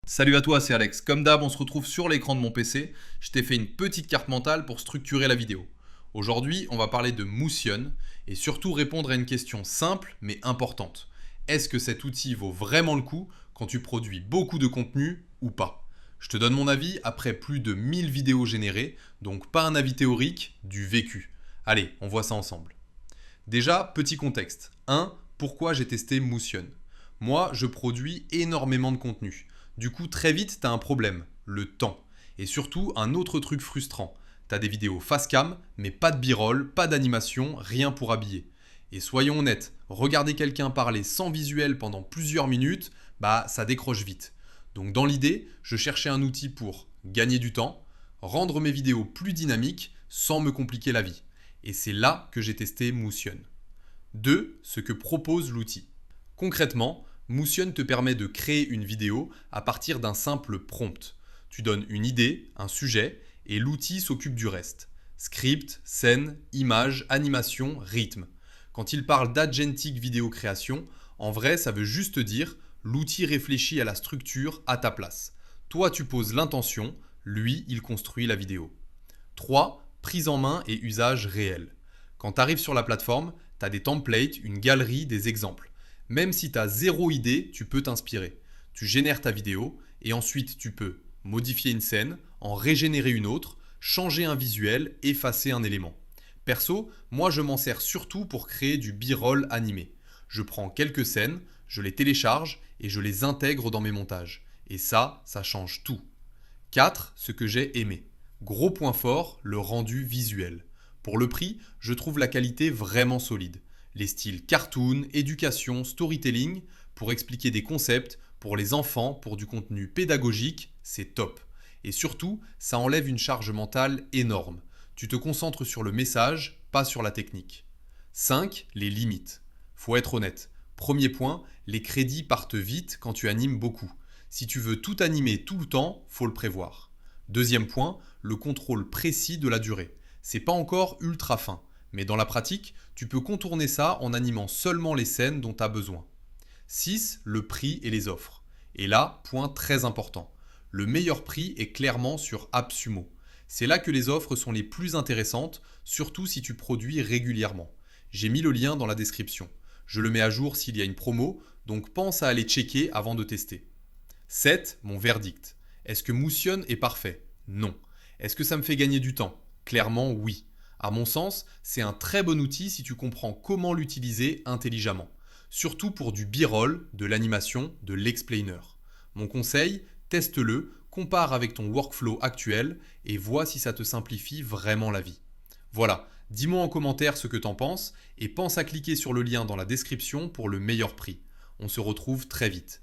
Salut à toi, c'est Alex. Comme d'hab, on se retrouve sur l'écran de mon PC. Je t'ai fait une petite carte mentale pour structurer la vidéo. Aujourd'hui, on va parler de Motion et surtout répondre à une question simple mais importante. Est-ce que cet outil vaut vraiment le coup quand tu produis beaucoup de contenu ou pas? Je te donne mon avis après plus de 1000 vidéos générées, donc pas un avis théorique, du vécu. Allez, on voit ça ensemble. Déjà, petit contexte. 1. Pourquoi j'ai testé Motion? Moi, je produis énormément de contenu. Du coup, très vite, tu as un problème, le temps. Et surtout, un autre truc frustrant. Tu as des vidéos face cam, mais pas de b-roll, pas d'animation, rien pour habiller. Et soyons honnêtes, regarder quelqu'un parler sans visuel pendant plusieurs minutes, ça décroche vite. Donc dans l'idée, je cherchais un outil pour gagner du temps, rendre mes vidéos plus dynamiques sans me compliquer la vie. Et c'est là que j'ai testé Motion. 2. Ce que propose l'outil. Concrètement, Motion te permet de créer une vidéo à partir d'un simple prompt. Tu donnes une idée, un sujet, et l'outil s'occupe du reste. Script, scène, image, animation, rythme. Quand il parle d'agentic vidéo création, en vrai, ça veut juste dire l'outil réfléchit à la structure à ta place. Toi, tu poses l'intention, lui, il construit la vidéo. 3. Prise en main et usage réel. Quand tu arrives sur la plateforme, tu as des templates, une galerie, des exemples. Même si tu as zéro idée, tu peux t'inspirer. Tu génères ta vidéo et ensuite tu peux modifier une scène, en régénérer une autre, changer un visuel, effacer un élément. Perso, moi je m'en sers surtout pour créer du b-roll animé. Je prends quelques scènes, je les télécharge et je les intègre dans mes montages. Et ça change tout. 4. Ce que j'ai aimé. Gros point fort, le rendu visuel. Pour le prix, je trouve la qualité vraiment solide. Les styles cartoon, éducation, storytelling, pour expliquer des concepts, pour les enfants, pour du contenu pédagogique, c'est top. Et surtout, ça enlève une charge mentale énorme. Tu te concentres sur le message, pas sur la technique. 5. Les limites. Faut être honnête. Premier point, les crédits partent vite quand tu animes beaucoup. Si tu veux tout animer tout le temps, faut le prévoir. Deuxième point, le contrôle précis de la durée. C'est pas encore ultra fin, mais dans la pratique, tu peux contourner ça en animant seulement les scènes dont tu as besoin. 6. Le prix et les offres. Et là, point très important. Le meilleur prix est clairement sur AppSumo. C'est là que les offres sont les plus intéressantes, surtout si tu produis régulièrement. J'ai mis le lien dans la description. Je le mets à jour s'il y a une promo, donc pense à aller checker avant de tester. 7. Mon verdict. Est-ce que Motion est parfait? Non. Est-ce que ça me fait gagner du temps? Clairement oui. À mon sens, c'est un très bon outil si tu comprends comment l'utiliser intelligemment. Surtout pour du b-roll, de l'animation, de l'explainer. Mon conseil, teste-le, compare avec ton workflow actuel et vois si ça te simplifie vraiment la vie. Voilà, dis-moi en commentaire ce que t'en penses et pense à cliquer sur le lien dans la description pour le meilleur prix. On se retrouve très vite.